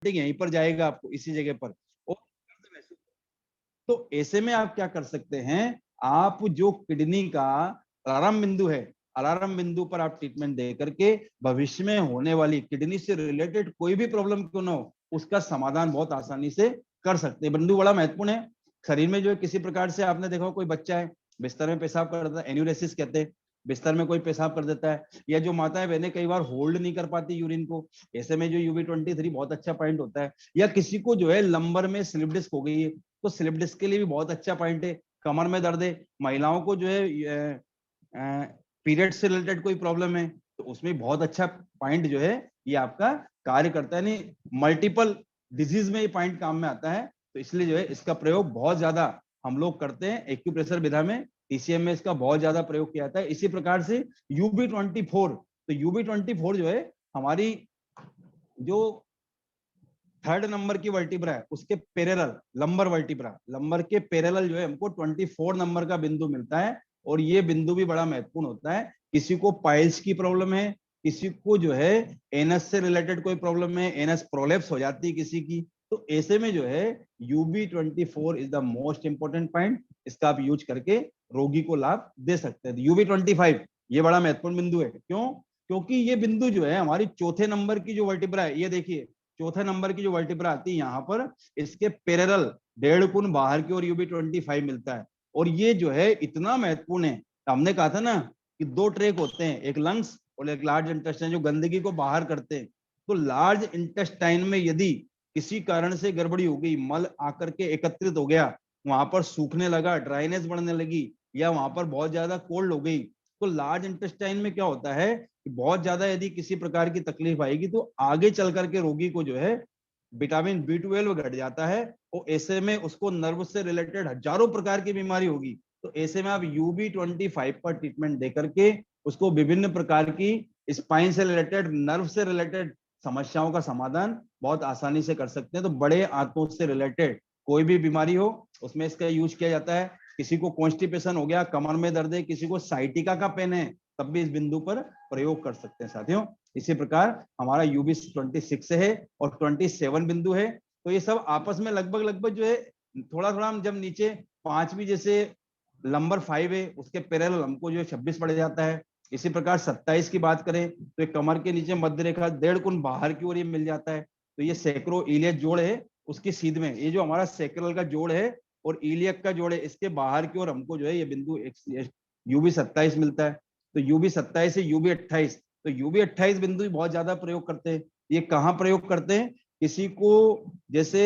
यहीं पर जाएगा आपको इसी जगह पर। और तो ऐसे में आप क्या कर सकते हैं, आप जो किडनी का अलार्म बिंदु है, अलार्म बिंदु पर आप ट्रीटमेंट दे करके भविष्य में होने वाली किडनी से रिलेटेड कोई भी प्रॉब्लम क्यों ना हो, उसका समाधान बहुत आसानी से कर सकते हैं। बिंदु बड़ा महत्वपूर्ण है। शरीर में जो है किसी प्रकार से आपने देखा कोई बच्चा है बिस्तर में पेशाब करता है, एन्यूरेसिस कहते हैं, बिस्तर में कोई पेशाब कर देता है, या जो माताएं बहनें कई बार होल्ड नहीं कर पाती यूरिन को, ऐसे में जो UB23 बहुत अच्छा पॉइंट होता है। या किसी को जो है लंबर में स्लिप डिस्क हो गई है, तो स्लिप डिस्क के लिए भी बहुत अच्छा पॉइंट है। कमर में दर्द है, महिलाओं को जो है पीरियड से रिलेटेड कोई प्रॉब्लम है, तो उसमें बहुत अच्छा पॉइंट जो है ये आपका कार्य करता है। नहीं मल्टीपल डिजीज में ये पॉइंट काम में आता है, तो इसलिए जो है इसका प्रयोग बहुत ज्यादा हम लोग करते हैं एक्यूप्रेशर विधा में, TCM में इसका बहुत ज्यादा प्रयोग किया जाता है। इसी प्रकार से UB24, तो UB24 जो है हमारी जो थर्ड नंबर की वर्टिब्रा है उसके पैरेलल, लंबर वर्टिब्रा, लंबर के पैरेलल जो है हमको 24 नंबर का बिंदु मिलता है। और ये बिंदु भी बड़ा महत्वपूर्ण होता है। किसी को पाइल्स की प्रॉब्लम है, किसी को जो है एनस से रिलेटेड कोई प्रॉब्लम है, एनस प्रोलेप्स हो जाती है किसी की, तो ऐसे में जो है UB24 is the most important point. इसका आप यूज करके रोगी को लाभ दे सकते हैं। UB25 ये बड़ा महत्वपूर्ण बिंदु है। क्यों? क्योंकि ये बिंदु जो है हमारी चौथे नंबर की जो वर्टिब्रा है, ये देखिए चौथे नंबर की जो वर्टिब्रा आती है यहाँ पर, इसके पैरेलल 1.5 गुण बाहर की ओर UB25 मिलता है। और ये जो है इतना महत्वपूर्ण है, हमने कहा था ना कि दो ट्रैक होते हैं, एक लंग्स और एक लार्ज इंटेस्टाइन जो गंदगी को बाहर करते हैं। तो लार्ज इंटेस्टाइन में यदि किसी कारण से गड़बड़ी हो गई, मल आकर के एकत्रित हो गया, वहां पर सूखने लगा, ड्राइनेस बढ़ने लगी, या वहां पर बहुत ज्यादा कोल्ड हो गई, तो लार्ज इंटेस्टाइन में क्या होता है कि बहुत ज्यादा यदि किसी प्रकार की तकलीफ आएगी तो आगे चल करके रोगी को जो है विटामिन B12 घट जाता है, और ऐसे में उसको नर्व से रिलेटेड हजारों प्रकार की बीमारी होगी। तो ऐसे में आप UB25 पर ट्रीटमेंट दे करके उसको विभिन्न प्रकार की स्पाइन से रिलेटेड, नर्व से रिलेटेड समस्याओं का समाधान बहुत आसानी से कर सकते हैं। तो बड़े आंतों से रिलेटेड कोई भी बीमारी हो उसमें इसका यूज किया जाता है। किसी को कॉन्स्टिपेशन हो गया, कमर में दर्द है, किसी को साइटिका का पेन है, तब भी इस बिंदु पर प्रयोग कर सकते हैं साथियों। इसी प्रकार हमारा UB26 है और 27 बिंदु है। तो ये सब आपस में लगभग लगभग जो है थोड़ा थोड़ा, हम जब नीचे पांचवी जैसे नंबर 5 है उसके पैरेलल हमको जो है 26 पड़ जाता है। इसी प्रकार 27 की बात करें तो एक कमर के नीचे मध्य रेखा 1.5 गुण बाहर की ओर ये मिल जाता है। तो ये सैक्रो इलियक जोड़ है, उसकी सीध में ये जो हमारा सैक्रल का जोड़ है और इलियक का जोड़ है, इसके बाहर की ओर हमको जो है ये बिंदु UB27 मिलता है। तो UB27 से UB28, तो UB28 बिंदु भी बहुत ज्यादा प्रयोग करते हैं। ये कहाँ प्रयोग करते हैं? किसी को जैसे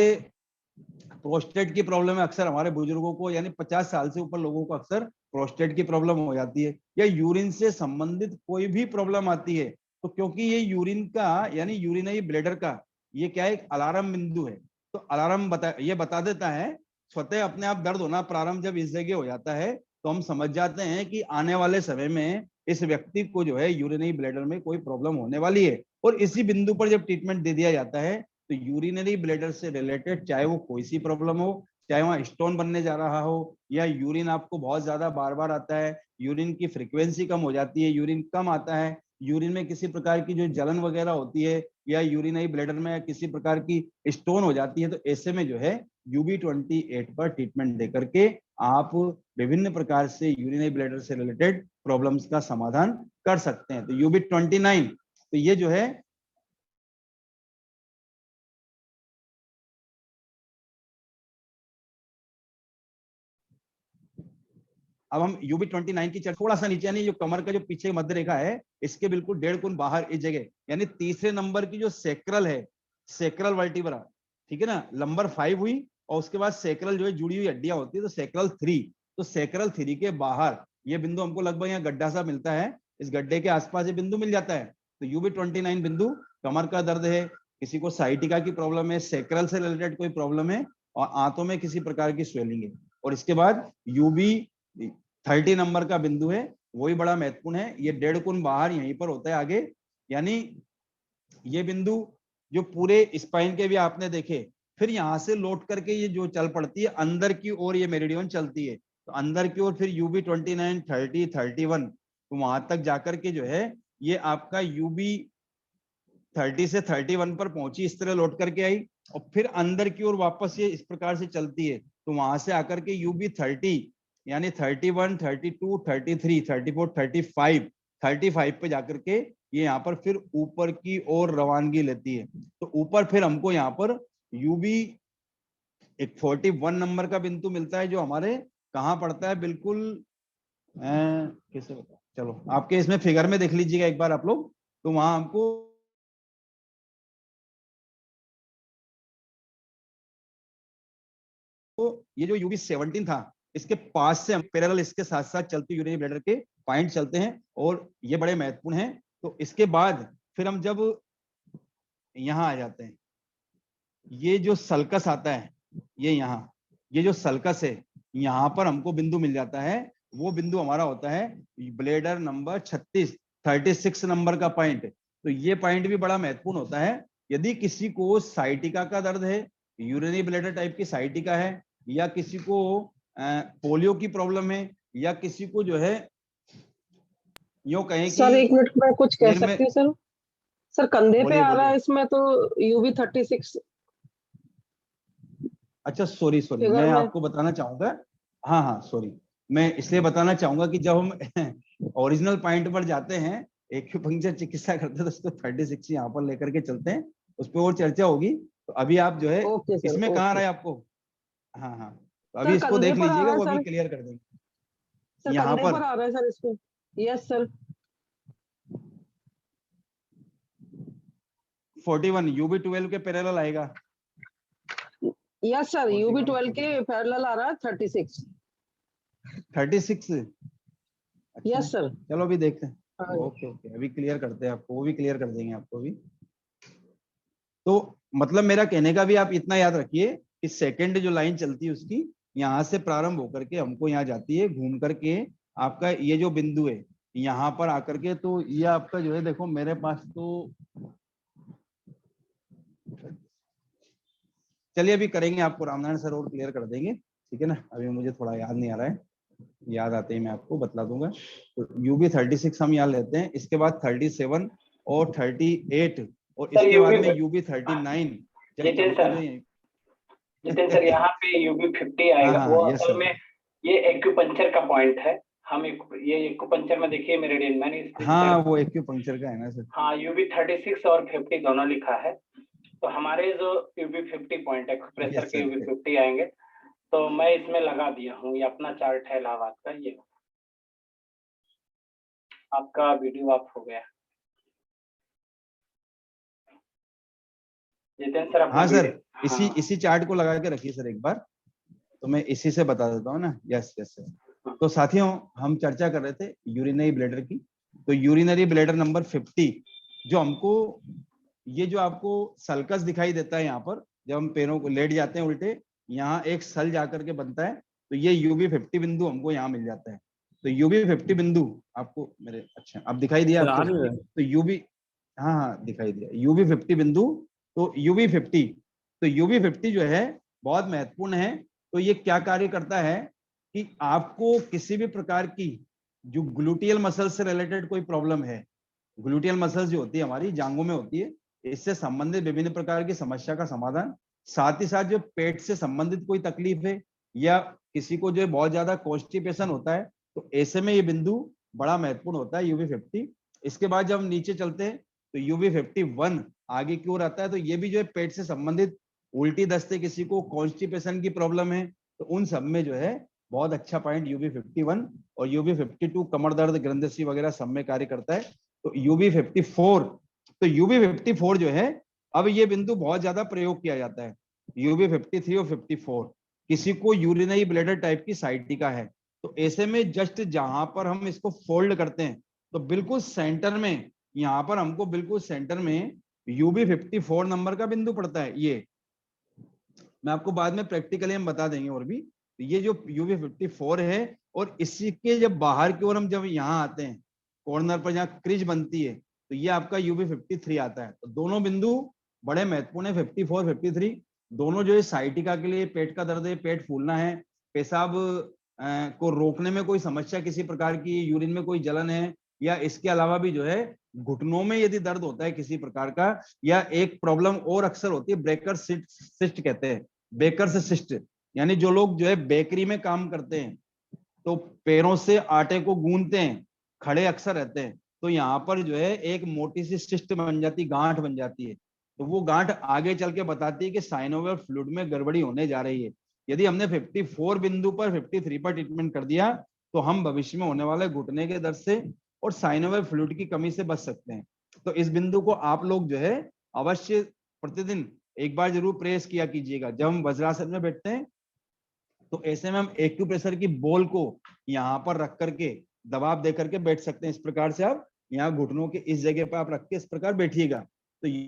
प्रोस्टेट की प्रॉब्लम है, अक्सर हमारे बुजुर्गों को यानी 50 साल से ऊपर लोगों को अक्सर प्रोस्टेट की प्रॉब्लम हो जाती है, या यूरिन से संबंधित कोई भी प्रॉब्लम आती है, तो क्योंकि ये यूरिन का यानी यूरिनरी ब्लैडर का ये क्या है, एक अलार्म बिंदु है। तो अलार्म ये बता देता है, स्वतः अपने आप दर्द होना प्रारंभ जब इस जगह हो जाता है तो हम समझ जाते हैं कि आने वाले समय में इस व्यक्ति को जो है यूरिनरी ब्लैडर में कोई प्रॉब्लम होने वाली है। और इसी बिंदु पर जब ट्रीटमेंट दे दिया जाता है तो यूरिनरी ब्लैडर से रिलेटेड चाहे वो कोई सी प्रॉब्लम हो, चाहे वहां स्टोन बनने जा रहा हो, या यूरिन आपको बहुत ज्यादा बार बार आता है, यूरिन की फ्रीक्वेंसी कम हो जाती है, यूरिन कम आता है, यूरिन में किसी प्रकार की जो जलन वगैरह होती है, या यूरिनरी ब्लैडर में किसी प्रकार की स्टोन हो जाती है, तो ऐसे में जो है UB28 पर ट्रीटमेंट दे करके आप विभिन्न प्रकार से यूरिनरी ब्लैडर से रिलेटेड प्रॉब्लम्स का समाधान कर सकते हैं। तो UB29, तो ये जो है अब हम UB29 की चर्चा थोड़ा सा नीचे, यानी जो कमर का जो पीछे मध्य रेखा है इसके बिल्कुल 1.5 गुण बाहर इस जगह, यानी तीसरे नंबर की जो सेक्रल है, सेक्रल वर्टिब्रा, ठीक है ना, नंबर 5 हुई, और उसके बाद सेक्रल जो है जुड़ी हुई हड्डियां होती है, तो सेक्रल 3, तो सेक्रल 3 के बाहर ये बिंदु हमको लगभग यहाँ गड्ढा सा मिलता है, इस गड्ढे के आसपास ये बिंदु मिल जाता है। तो UB29 बिंदु, कमर का दर्द है, किसी को साइटिका की प्रॉब्लम है, सेक्रल से रिलेटेड कोई प्रॉब्लम है, और आंतों में किसी प्रकार की स्वेलिंग है। और इसके बाद UB30 नंबर का बिंदु है, वही बड़ा महत्वपूर्ण है, ये 1.5 गुण बाहर यहीं पर होता है आगे, यानी ये बिंदु जो पूरे स्पाइन के भी आपने देखे, फिर यहां से लौट करके ये जो चल पड़ती है अंदर की ओर, ये मेरिडियन चलती है, तो अंदर की ओर फिर UB29, 30, 31, तो वहां तक जाकर के जो है ये आपका 30 से 31 पर पहुंची, इस तरह लौट करके आई और फिर अंदर की ओर वापस ये इस प्रकार से चलती है, तो वहां से आकर के यूबी 30 यानी 31, 32, 33, 34, 35 पे जाकर के ये यहाँ पर फिर ऊपर की ओर रवानगी लेती है। तो ऊपर फिर हमको यहाँ पर यूबी एक 41 नंबर का बिंदु मिलता है, जो हमारे कहाँ पड़ता है, बिल्कुल कैसे बता, चलो आपके इसमें फिगर में देख लीजिएगा एक बार आप लोग, तो वहां हमको तो ये जो यूबी 17 था, इसके पास से हम पैरेलल इसके साथ साथ चलती यूरिनरी ब्लैडर के पॉइंट चलते हैं और ये बड़े महत्वपूर्ण हैं। तो इसके बाद फिर हम जब यहाँ आ जाते हैं, ये जो सल्कस आता है, ये यहाँ, ये जो सल्कस है, यहाँ पर हमको बिंदु मिल जाता है। वो बिंदु हमारा होता है ब्लेडर नंबर 36 नंबर का पॉइंट। तो ये पॉइंट भी बड़ा महत्वपूर्ण होता है। यदि किसी को साइटिका का दर्द है, यूरिनरी ब्लैडर टाइप की साइटिका है, या किसी को पोलियो की प्रॉब्लम है, या किसी को जो है यूं कहें कि सर 1 मिनट में कुछ कह पैर में, सकती हूँ सर। सर कंधे पे बोलिए आ रहा बोलिए। है इसमें तो यूवी 36 अच्छा सॉरी फिगर मैं में। आपको बताना चाहूंगा, हाँ हाँ सॉरी, मैं इसलिए बताना चाहूंगा कि जब हम ओरिजिनल पॉइंट पर जाते हैं, एक्यूपंक्चर चिकित्सा करते हैं, तो उसको 36 यहाँ पर लेकर के चलते हैं, उस पर और चर्चा होगी। तो अभी आप जो है ओके सर, इसमें कहाँ ओके। रहा है आपको, हाँ हाँ, तो अभी सर इसको कंधे देख पर आ लीजिएगा, रहा है वो अभी सर। क्लियर कर देंगे। सर यहाँ कंधे पर पर आ रहा है सर इसको। Yes sir. 41 यूबी 12 के पैरेलल आएगा। यस सर, यूवी 41 12 के 41 पैरेलल आ रहा है 36। 36। अच्छा यस सर। चलो अभी देखते हैं। हाँ जी। ओके ओके, अभी क्लियर करते हैं आपको, वो भी क्लियर कर देंगे आपको भी। तो मतलब मेरा कहने का भी आप इतना याद रखिए कि सेकंड जो लाइन चलती है उसकी यहाँ से प्रारंभ होकर के हमको यहाँ जाती है, घूम करके आपका ये जो बिंदु है यहाँ पर आकर के, तो ये आपका जो है, देखो मेरे पास तो, चलिए अभी करेंगे, आपको रामनारायण सर और क्लियर कर देंगे, ठीक है ना। अभी मुझे थोड़ा याद नहीं आ रहा है, याद आते ही मैं आपको बतला दूंगा। तो यूबी 36 हम यहाँ लेते हैं, इसके बाद 37 और 38 और सर इसके बाद यूबी में यूबी 39 जब जितिन हमको सर, जो जितिन सर यहाँ पे यूबी 50 हाँ आएगा। वो हाँ यस असल सर, में ये एक्यूपंक्चर का पॉइंट है। हम ये एक्यूपंक्चर में देखिए मेरिडियन, मैंने हाँ वो एक्यूपंक्चर का है ना सर। हाँ यूबी 36 और 50 दोनों लिखा है। तो हमारे जो यूबी 50 पॉइंट है, प्रेशर यस के यूबी सर, 50 आएंगे। तो मैं इसमें लगा दिया हूँ, ये अपना चार्ट है इलाहाबाद का। ये आपका वीडियो ऑफ हो गया जितेंद्र सर, आपका हाँ सर, वीडियो। इसी चार्ट को लगा के रखिए सर एक बार, तो मैं इसी से बता देता हूँ ना। Yes yes sir. तो साथियों हम चर्चा कर रहे थे यूरिनरी ब्लैडर की। तो यूरिनरी ब्लैडर नंबर 50, जो हमको ये जो आपको सल्कस दिखाई देता है यहाँ पर, जब हम पैरों को लेट जाते हैं उल्टे, यहाँ एक सल जाकर के बनता है, तो ये यूबी 50 बिंदु हमको यहाँ मिल जाता है। तो यूबी 50 बिंदु आपको मेरे, अच्छा अब दिखाई दिया आपको, तो यूबी, हाँ हाँ दिखाई दिया, यूबी 50 बिंदु। तो यूबी 50, तो यूबी 50 जो है बहुत महत्वपूर्ण है। तो ये क्या कार्य करता है कि आपको किसी भी प्रकार की जो ग्लूटियल मसल से रिलेटेड कोई प्रॉब्लम है, ग्लूटियल मसल्स जो होती है हमारी जांघों में होती है, इससे संबंधित विभिन्न प्रकार की समस्या का समाधान, साथ ही साथ जो पेट से संबंधित कोई तकलीफ है, या किसी को जो बहुत ज्यादा कॉन्स्टिपेशन होता है, तो ऐसे में ये बिंदु बड़ा महत्वपूर्ण होता है यूवी 50। इसके बाद जब हम नीचे चलते हैं तो यूवी 51 आगे की ओर आता है। तो ये भी जो है पेट से संबंधित, उल्टी दस्ते, किसी को कॉन्स्टिपेशन की प्रॉब्लम है, तो उन सब में जो है बहुत अच्छा पॉइंट यूवी 51। और यूवी 52 कमर दर्द, ग्रंथि वगैरह सब में कार्य करता है। तो यूवी 54, तो यूवी 54 जो है, अब ये बिंदु बहुत ज्यादा प्रयोग किया जाता है। यूवी 53 और 54 किसी को यूरिनरी ब्लैडर टाइप की साइटिका है, तो ऐसे में जस्ट जहां पर हम इसको फोल्ड करते हैं, तो बिल्कुल सेंटर में, यहाँ पर हमको बिल्कुल सेंटर में यूबी 54 नंबर का बिंदु पड़ता है। ये मैं आपको बाद में प्रैक्टिकली हम बता देंगे और भी। ये जो यूवी 54 है, और इसी के जब बाहर की ओर हम जब यहाँ आते हैं, कॉर्नर पर जहाँ क्रिज बनती है, तो ये आपका यूवी 53 आता है। तो दोनों बिंदु बड़े महत्वपूर्ण है, 54 53 दोनों जो है साइटिका के लिए, पेट का दर्द है, पेट फूलना है, पेशाब को रोकने में कोई समस्या किसी प्रकार की, यूरिन में कोई जलन है, या इसके अलावा भी जो है घुटनों में यदि दर्द होता है किसी प्रकार का, या एक प्रॉब्लम और अक्सर होती है ब्रेकर सिस्ट कहते हैं, बेकर सिस्ट, यानी जो लोग जो है बेकरी में काम करते हैं तो पैरों से आटे को गूंदते हैं, खड़े अक्सर रहते हैं, तो यहाँ पर जो है एक मोटी सी सिस्ट बन जाती, गांठ बन जाती है। तो वो गांठ आगे चल के बताती है कि साइनोवियल फ्लूइड में गड़बड़ी होने जा रही है। यदि हमने 54 बिंदु पर 53 पर ट्रीटमेंट कर दिया तो हम भविष्य में होने वाले घुटने के दर्द से और साइनोवियल फ्लूइड की कमी से बच सकते हैं। तो इस बिंदु को आप लोग जो है अवश्य प्रतिदिन एक बार जरूर प्रेस किया कीजिएगा। जब हम वज्रासन में बैठते हैं तो ऐसे में हम एक्यूप्रेशर की बॉल को यहाँ पर रख करके दबाव दे करके बैठ सकते हैं। इस प्रकार से आप यहाँ घुटनों के इस जगह पर आप रख के इस प्रकार बैठिएगा। तो